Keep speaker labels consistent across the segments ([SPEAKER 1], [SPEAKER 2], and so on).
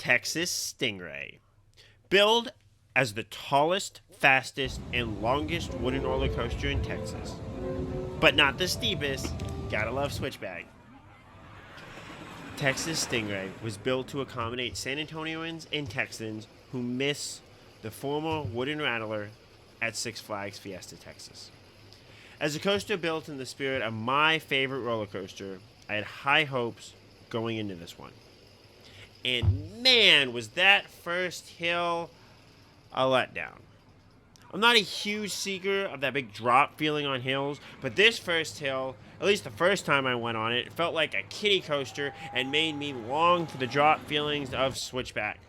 [SPEAKER 1] Texas Stingray. Billed as the tallest, fastest, and longest wooden roller coaster in Texas, but not the steepest. Gotta love Switchback. Texas Stingray was built to accommodate San Antonians and Texans who miss the former Wooden Rattler at Six Flags Fiesta, Texas. As a coaster built in the spirit of my favorite roller coaster, I had high hopes going into this one. And man, was that first hill a letdown. I'm not a huge seeker of that big drop feeling on hills, but this first hill, at least the first time I went on it, felt like a kiddie coaster and made me long for the drop feelings of Switchback.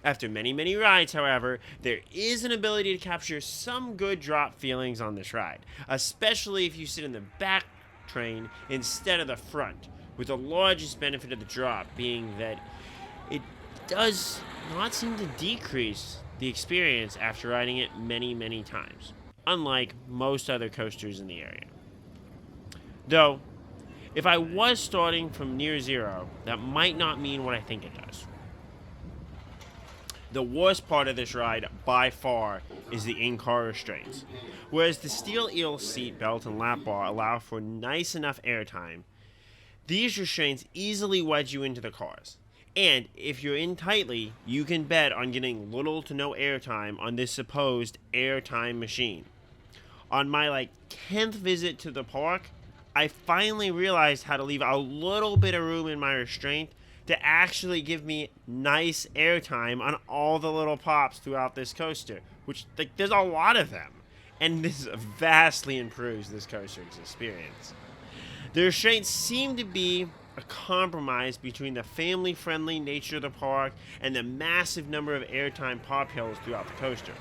[SPEAKER 1] After many, many rides, however, there is an ability to capture some good drop feelings on this ride, especially if you sit in the back train instead of the front, with the largest benefit of the drop being that it does not seem to decrease the experience after riding it many, many times, unlike most other coasters in the area. Though, if I was starting from near zero, that might not mean what I think it does. The worst part of this ride, by far, is the in-car restraints. Whereas the steel eel seat belt and lap bar allow for nice enough airtime, these restraints easily wedge you into the cars. And if you're in tightly, you can bet on getting little to no airtime on this supposed airtime machine. On my 10th visit to the park, I finally realized how to leave a little bit of room in my restraint to actually give me nice airtime on all the little pops throughout this coaster, which there's a lot of them, and this vastly improves this coaster's experience. The restraints seem to be a compromise between the family-friendly nature of the park and the massive number of airtime pop hills throughout the coaster.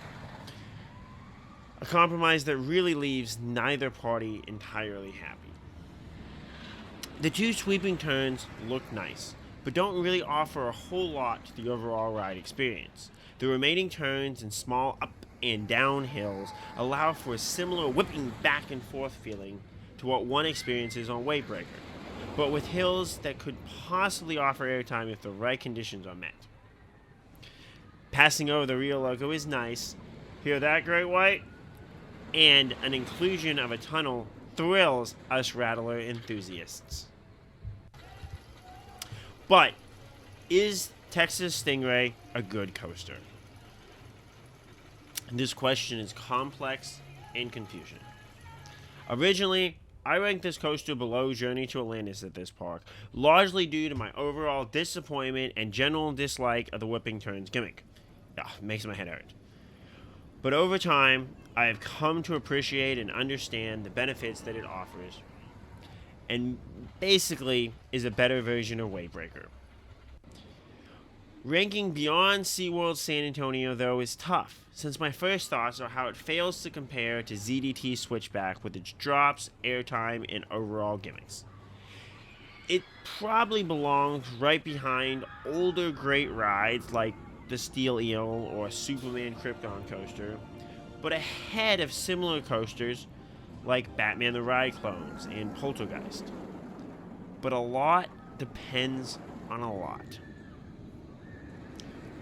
[SPEAKER 1] A compromise that really leaves neither party entirely happy. The two sweeping turns look nice, but don't really offer a whole lot to the overall ride experience. The remaining turns and small up and down hills allow for a similar whipping back and forth feeling to what one experiences on Weight-Breaker, but with hills that could possibly offer airtime if the right conditions are met. Passing over the Rio logo is nice. Hear that, Great White? And an inclusion of a tunnel thrills us Rattler enthusiasts. But is Texas Stingray a good coaster? This question is complex and confusing. Originally, I ranked this coaster below Journey to Atlantis at this park, largely due to my overall disappointment and general dislike of the whipping turns gimmick. It makes my head hurt. But over time, I have come to appreciate and understand the benefits that it offers, and basically is a better version of Weight-Breaker. Ranking beyond SeaWorld San Antonio, though, is tough, since my first thoughts are how it fails to compare to ZDT Switchback with its drops, airtime, and overall gimmicks. It probably belongs right behind older great rides like the Steel Eel or Superman Krypton coaster, but ahead of similar coasters like Batman the Ride clones and Poltergeist. But a lot depends on a lot.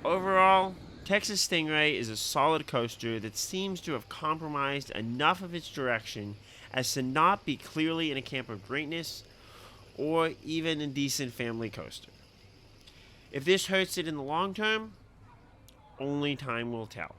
[SPEAKER 1] Overall, Texas Stingray is a solid coaster that seems to have compromised enough of its direction as to not be clearly in a camp of greatness or even a decent family coaster. If this hurts it in the long term, only time will tell.